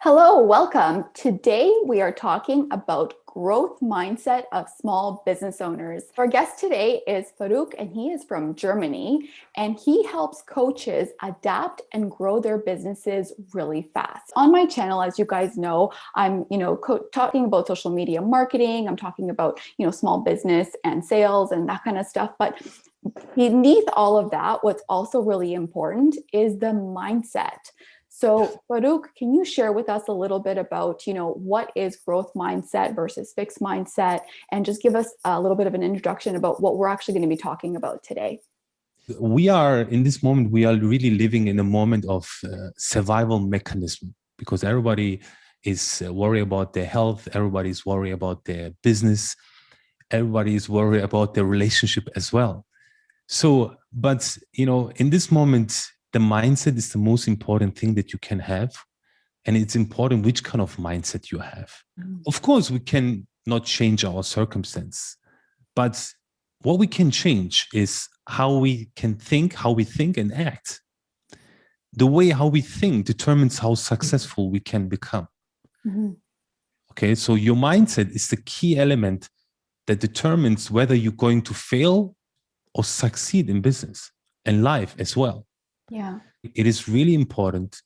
Hello, welcome. Today we are talking about growth mindset of small business owners. Our guest today is Faruk, and he is from Germany, and he helps coaches adapt and grow their businesses really fast. On my channel, as you guys know, I'm, talking about social media marketing. I'm talking about, small business and sales and that kind of stuff. But beneath all of that, what's also really important is the mindset. So Faruk, can you share with us a little bit about, what is growth mindset versus fixed mindset, and just give us a little bit of an introduction about what we're actually going to be talking about today? We are really living in a moment of survival mechanism, because everybody is worried about their health. Everybody's worried about their business. Everybody is worried about their relationship as well. So, but, in this moment, the mindset is the most important thing that you can have. And it's important which kind of mindset you have. Mm-hmm. Of course, we can not change our circumstance, but what we can change is how we think and act. The way how we think determines how successful we can become. Mm-hmm. Okay, so your mindset is the key element that determines whether you're going to fail or succeed in business and life as well. Yeah. It is really important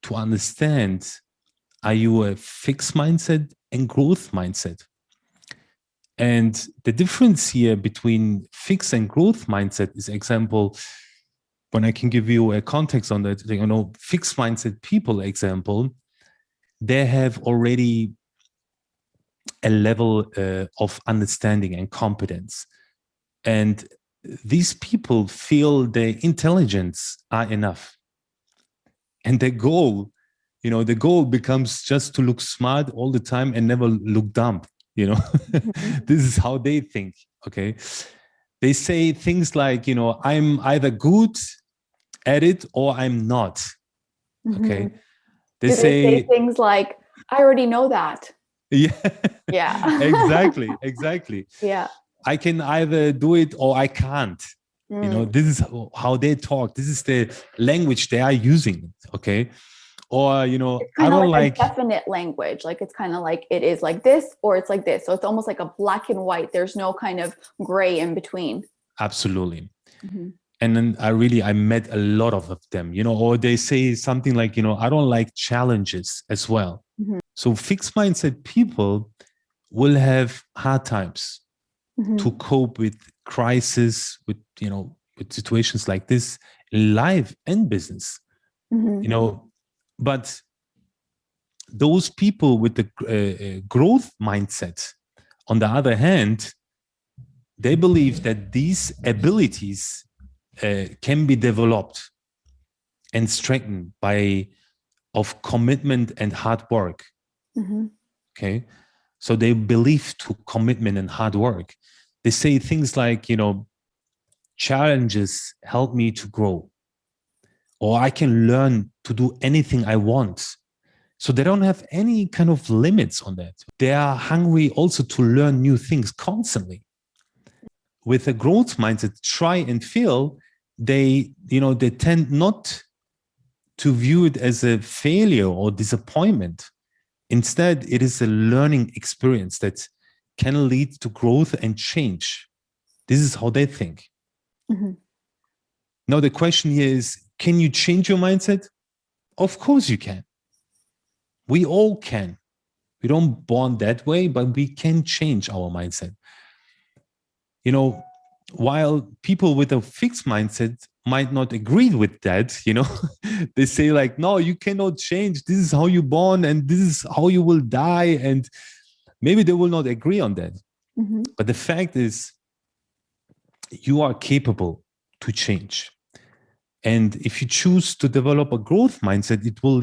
to understand, are you a fixed mindset and growth mindset? And the difference here between fixed and growth mindset is, example, when I can give you a context on that, fixed mindset people, example, they have already a level of understanding and competence. And these people feel their intelligence are enough. And their goal, the goal becomes just to look smart all the time and never look dumb. This is how they think. Okay. They say things like, I'm either good at it or I'm not. Okay. Mm-hmm. They say things like, I already know that. Yeah. Yeah. Exactly. Yeah. I can either do it or I can't. This is how they talk. This is the language they are using. Okay. Or, it's kind of like a definite language. Like, it's kind of like, it is like this or it's like this. So it's almost like a black and white. There's no kind of gray in between. Absolutely. Mm-hmm. And then I met a lot of them, or they say something like, I don't like challenges as well. Mm-hmm. So fixed mindset people will have hard times to cope with crisis, with situations like this in life and business. But those people with the growth mindset, on the other hand, they believe that these abilities can be developed and strengthened of commitment and hard work. Mm-hmm. Okay. So they believe to commitment and hard work. They say things like, challenges help me to grow, or I can learn to do anything I want. So they don't have any kind of limits on that. They are hungry also to learn new things constantly. With a growth mindset, try and fail, they tend not to view it as a failure or disappointment. Instead, it is a learning experience that can lead to growth and change. This is how they think. Mm-hmm. Now, the question here is, can you change your mindset? Of course you can. We all can. We don't born that way, but we can change our mindset. While people with a fixed mindset might not agree with that, they say like, no, you cannot change. This is how you're born and this is how you will die. And maybe they will not agree on that. Mm-hmm. But the fact is, you are capable to change. And if you choose to develop a growth mindset, it will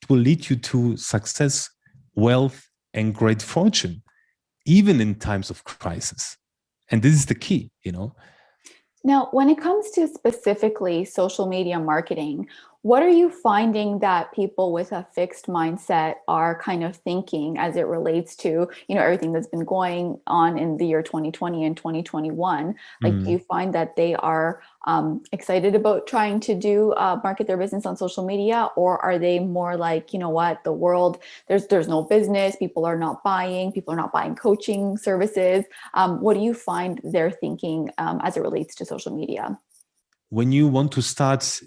lead you to success, wealth, and great fortune, even in times of crisis. And this is the key, Now, when it comes to specifically social media marketing, What are you finding that people with a fixed mindset are kind of thinking as it relates to, everything that's been going on in the year 2020 and 2021? Like, do you find that they are excited about trying to do market their business on social media, or are they more like, you know what, the world, there's no business, people are not buying coaching services? What do you find they're thinking as it relates to social media? When you want to start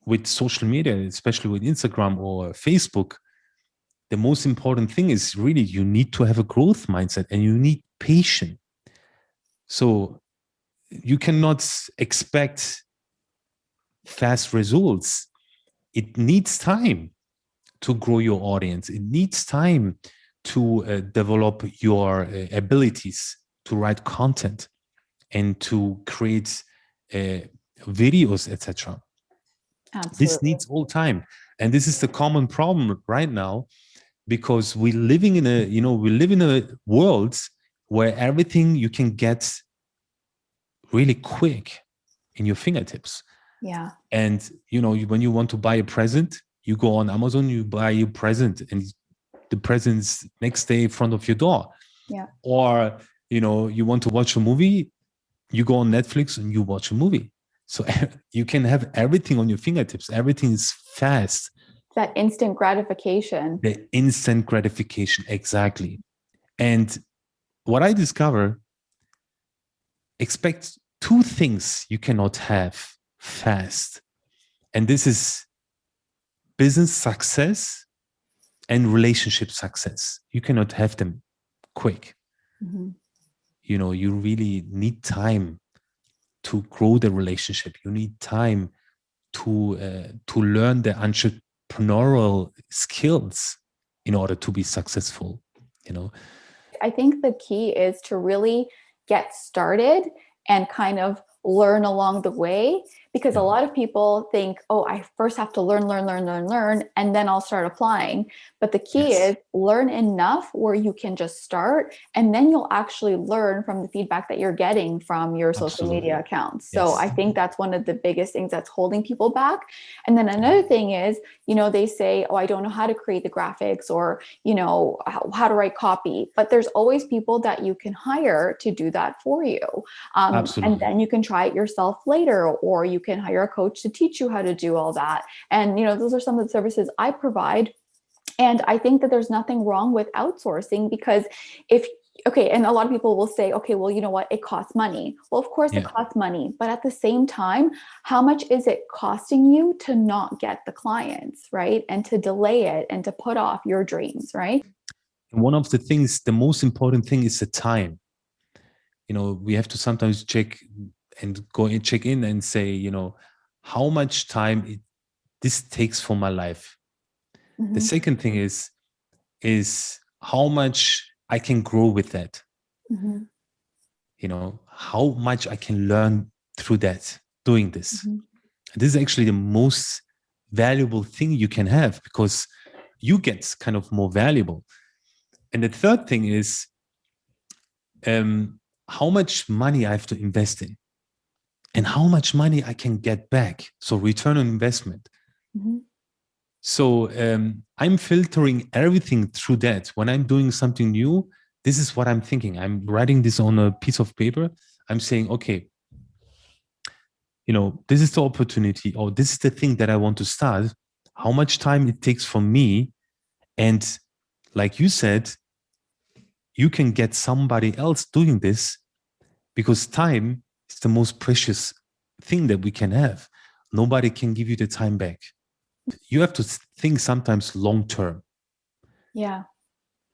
with social media, especially with Instagram or Facebook, the most important thing is really you need to have a growth mindset and you need patience. So you cannot expect fast results. It needs time to grow your audience. It needs time to develop your abilities to write content and to create videos, etc. This Absolutely. needs all time, and this is the common problem right now, because we live in a world where everything you can get really quick in your fingertips. Yeah. And when you want to buy a present, you go on Amazon, you buy your present, and the present's next day in front of your door. Yeah. Or you want to watch a movie, you go on Netflix and you watch a movie. So you can have everything on your fingertips. Everything is fast. That instant gratification. The instant gratification, exactly. And what I discover, expect two things you cannot have fast. And this is business success and relationship success. You cannot have them quick. Mm-hmm. You really need time to grow the relationship. You need time to learn the entrepreneurial skills in order to be successful. I think the key is to really get started and kind of learn along the way, because a lot of people think, oh, I first have to learn, and then I'll start applying. But the key is learn enough where you can just start, and then you'll actually learn from the feedback that you're getting from your social media accounts. So I think that's one of the biggest things that's holding people back. And then another thing is, they say, oh, I don't know how to create the graphics, or, how to write copy. But there's always people that you can hire to do that for you. And then you can try it yourself later, or you can hire a coach to teach you how to do all that. And, those are some of the services I provide. And I think that there's nothing wrong with outsourcing, because and a lot of people will say, okay, well, you know what, it costs money. Well, of course it costs money, but at the same time, how much is it costing you to not get the clients, right? And to delay it and to put off your dreams, right? One of the most important thing is the time. We have to sometimes check and go and check in and say, how much time this takes for my life. Mm-hmm. The second thing is how much I can grow with that. Mm-hmm. How much I can learn through that, doing this. Mm-hmm. This is actually the most valuable thing you can have, because you get kind of more valuable. And the third thing is how much money I have to invest in and how much money I can get back. So return on investment. Mm-hmm. So I'm filtering everything through that. When I'm doing something new, this is what I'm thinking. I'm writing this on a piece of paper. I'm saying, okay, this is the opportunity, or this is the thing that I want to start. How much time it takes for me. And like you said, you can get somebody else doing this, because time is the most precious thing that we can have. Nobody can give you the time back. You have to think sometimes long term. Yeah.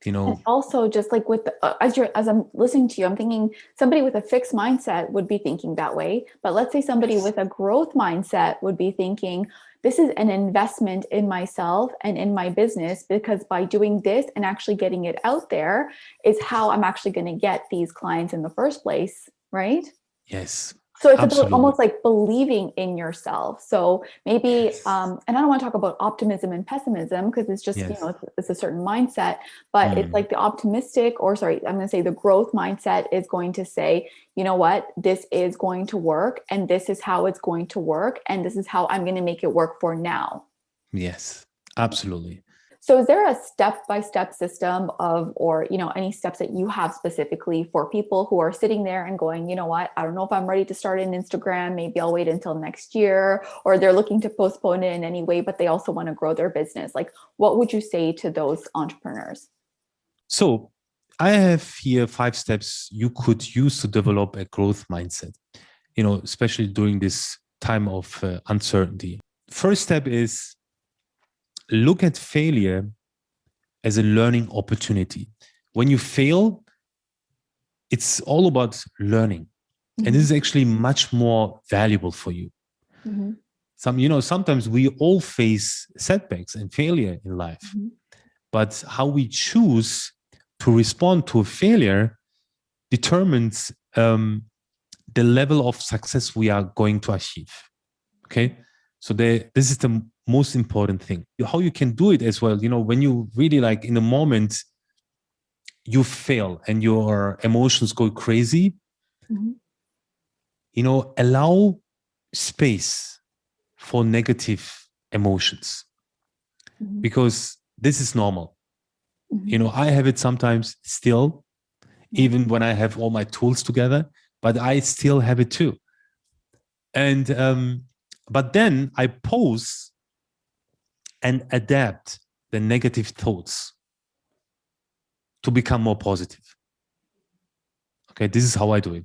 And also, just like with as I'm listening to you, I'm thinking somebody with a fixed mindset would be thinking that way. But let's say somebody with a growth mindset would be thinking, this is an investment in myself and in my business, because by doing this and actually getting it out there is how I'm actually going to get these clients in the first place, right? Yes. So it's about Absolutely. almost like believing in yourself. So maybe, and I don't want to talk about optimism and pessimism because it's just, Yes. it's a certain mindset, but it's Mm. like the optimistic, or sorry, I'm going to say the growth mindset is going to say, you know what, this is going to work and this is how it's going to work. And this is how I'm going to make it work for now. Yes, absolutely. So is there a step-by-step system of, or, any steps that you have specifically for people who are sitting there and going, you know what, I don't know if I'm ready to start an Instagram, maybe I'll wait until next year, or they're looking to postpone it in any way, but they also want to grow their business. Like, what would you say to those entrepreneurs? So I have here 5 steps you could use to develop a growth mindset, especially during this time of uncertainty. First step is look at failure as a learning opportunity. When you fail, it's all about learning. And this is actually much more valuable for you. Mm-hmm. Sometimes we all face setbacks and failure in life, Mm-hmm. but how we choose to respond to a failure determines the level of success we are going to achieve. Okay. So this is the most important thing. How you can do it as well, when you really like in the moment, you fail and your emotions go crazy, Mm-hmm. Allow space for negative emotions Mm-hmm. because this is normal. Mm-hmm. I have it sometimes still, Yeah. even when I have all my tools together, but I still have it too. And but then I pause and adapt the negative thoughts to become more positive. Okay, this is how I do it.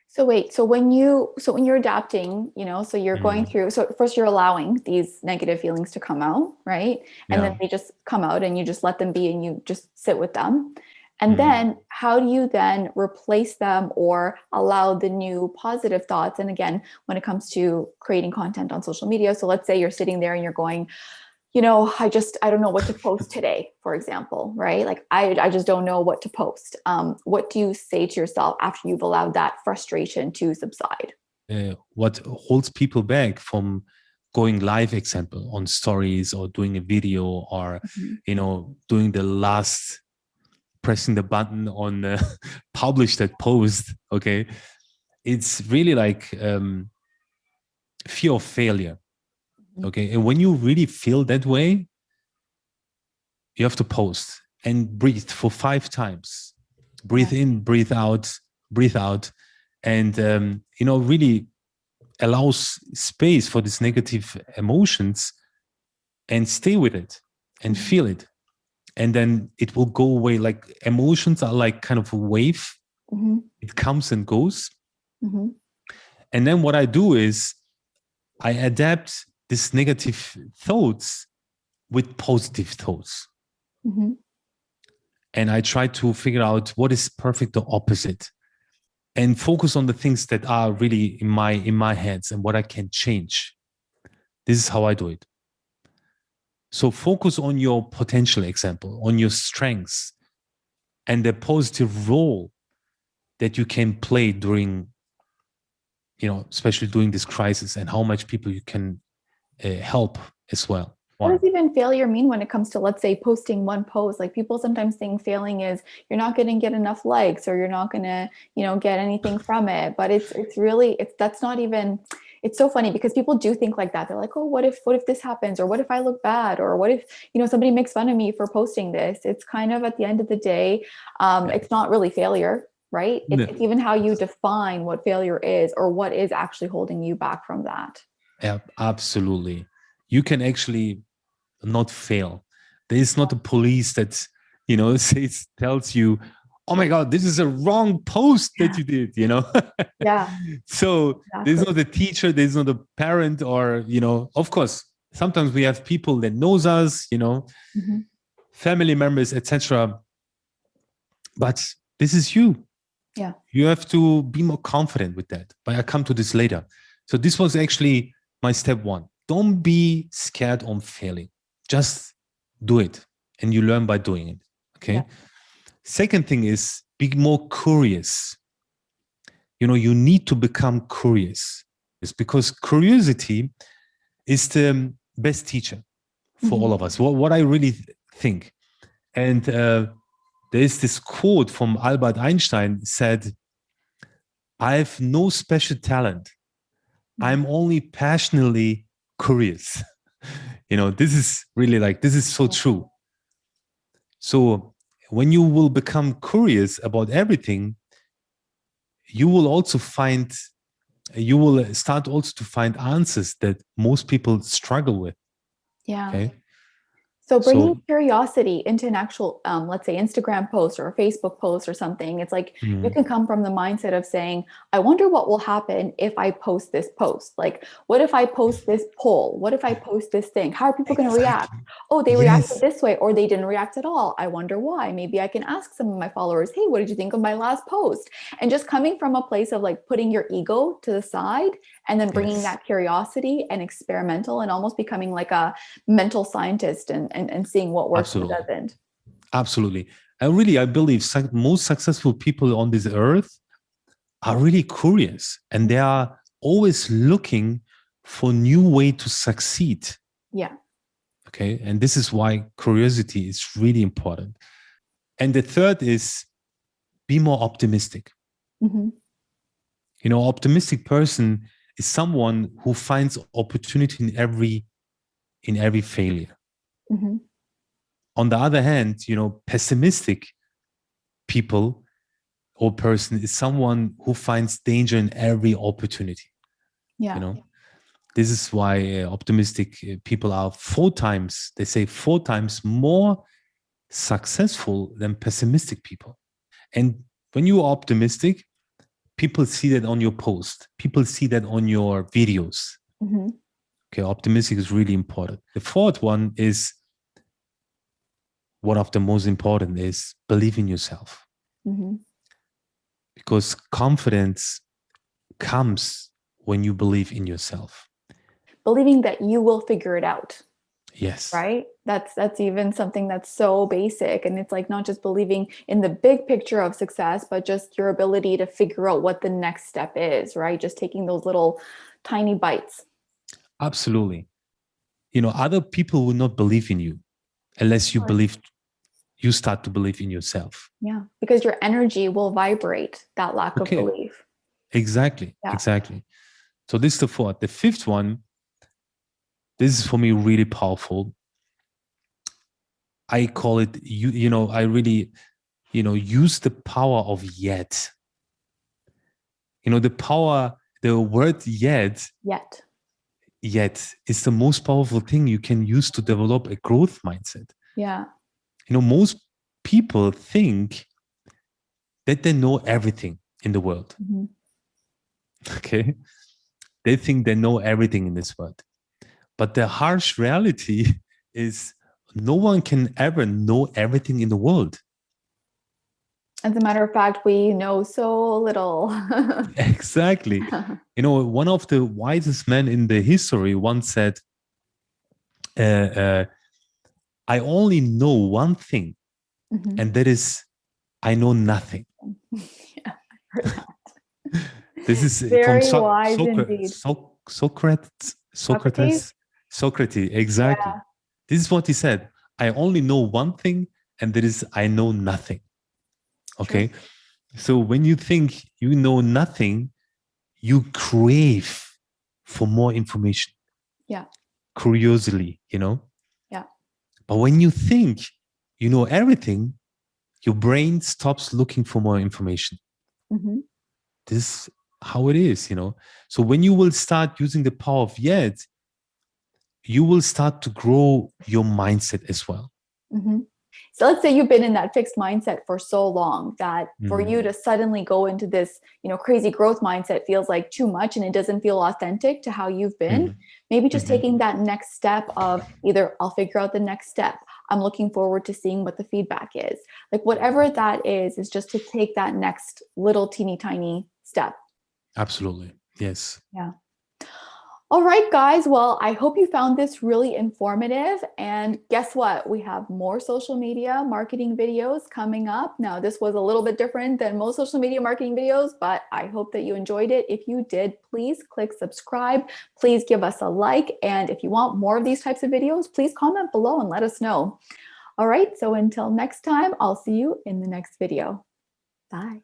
So wait, so when you're adapting, so you're going through, so first you're allowing these negative feelings to come out, right? And then Yeah. they just come out and you just let them be and you just sit with them. And Mm. then how do you then replace them or allow the new positive thoughts? And again, when it comes to creating content on social media, so let's say you're sitting there and you're going, I don't know what to post today, for example, right? Like I just don't know what to post. What do you say to yourself after you've allowed that frustration to subside? What holds people back from going live, example, on stories or doing a video or, Mhm. doing the last, pressing the button on publish that post. Okay. It's really like fear of failure. Okay. And when you really feel that way, you have to post and breathe for 5 times. Yeah. Breathe in, breathe out, breathe out. And, really allows space for these negative emotions and stay with it and Mhm. feel it. And then it will go away. Like emotions are like kind of a wave. Mhm. It comes and goes. Mhm. And then what I do is I adapt these negative thoughts with positive thoughts. Mhm. And I try to figure out what is perfect or opposite and focus on the things that are really in my hands and what I can change. This is how I do it. So focus on your potential, example, on your strengths and the positive role that you can play during, especially during this crisis, and how much people you can help as well. What One. does even failure mean when it comes to, let's say, posting one post? Like people sometimes think failing is you're not going to get enough likes or you're not going to, get anything from it. But it's really that's not even. It's so funny because people do think like that. They're like, oh, what if this happens, or what if I look bad, or what if somebody makes fun of me for posting this? It's kind of at the end of the day, Yeah. it's not really failure, right? It's even how you define what failure is or what is actually holding you back from that. Yeah, absolutely. You can actually not fail. There is not a police that, tells you, oh my God, this is a wrong post that you did, Yeah, So there's exactly. not a teacher, there's not a parent, or, of course, sometimes we have people that knows us, Mhm. family members, etc. But this is you. Yeah. You have to be more confident with that. But I come to this later. So this was actually my step one. Don't be scared on failing. Just do it. And you learn by doing it. Yeah. Okay. Second thing is be more curious. you need to become curious. It's because curiosity is the best teacher for all of us. What I really think. And there is this quote from Albert Einstein said, "I have no special talent. I'm only passionately curious." This is really this is so true. So when you will become curious about everything, you will start also to find answers that most people struggle with. Yeah. Okay. So bringing curiosity into an actual, let's say, Instagram post or a Facebook post or something, it's like you can come from the mindset of saying, I wonder what will happen if I post this post. Like, what if I post this poll? What if I post this thing? How are people going to react? Oh, they reacted this way, or they didn't react at all. I wonder why. Maybe I can ask some of my followers, hey, what did you think of my last post? And just coming from a place of like putting your ego to the side and then bringing that curiosity and experimental and almost becoming like a mental scientist and seeing what works and what doesn't. Absolutely. I believe most successful people on this earth are really curious, and they are always looking for new way to succeed. Yeah. Okay. And this is why curiosity is really important. And the third is be more optimistic. Optimistic person is someone who finds opportunity in every failure. On the other hand, pessimistic people or person is someone who finds danger in every opportunity. Yeah. This is why optimistic people are 4 times more successful than pessimistic people. And when you are optimistic, people see that on your post. People see that on your videos. Okay, optimistic is really important. The fourth one is, one of the most important, is believe in yourself. Because confidence comes when you believe in yourself. Believing that you will figure it out. Yes. Right? That's even something that's so basic. And it's like not just believing in the big picture of success, but just your ability to figure out what the next step is, right? Just taking those little tiny bites. Absolutely. Other people will not believe in you unless you start to believe in yourself. Yeah, because your energy will vibrate that lack of belief. Exactly. Yeah. Exactly. So this is the fourth. The fifth one, this is for me really powerful. I call it, I really, use the power of yet. The word yet is the most powerful thing you can use to develop a growth mindset. Yeah. Most people think that they know everything in the world. Okay. They think they know everything in this world. But the harsh reality is no one can ever know everything in the world. As a matter of fact, we know so little. Exactly. One of the wisest men in the history once said, I only know one thing, and that is, I know nothing. Yeah, I heard that. This is very from wise indeed. Socrates. Exactly. Yeah. This is what he said. I only know one thing, and that is, I know nothing. Okay. True. So when you think you know nothing, you crave for more information. Yeah. Curiously, Yeah. But when you think you know everything, your brain stops looking for more information. This is how it is, So when you will start using the power of yet, you will start to grow your mindset as well. So let's say you've been in that fixed mindset for so long that for you to suddenly go into this, crazy growth mindset feels like too much and it doesn't feel authentic to how you've been. Maybe just taking that next step of either I'll figure out the next step. I'm looking forward to seeing what the feedback is. Like whatever that is just to take that next little teeny tiny step. Absolutely. Yes. Yeah. All right, guys. Well, I hope you found this really informative. And guess what? We have more social media marketing videos coming up. Now, this was a little bit different than most social media marketing videos, but I hope that you enjoyed it. If you did, please click subscribe. Please give us a like. And if you want more of these types of videos, please comment below and let us know. All right. So until next time, I'll see you in the next video. Bye.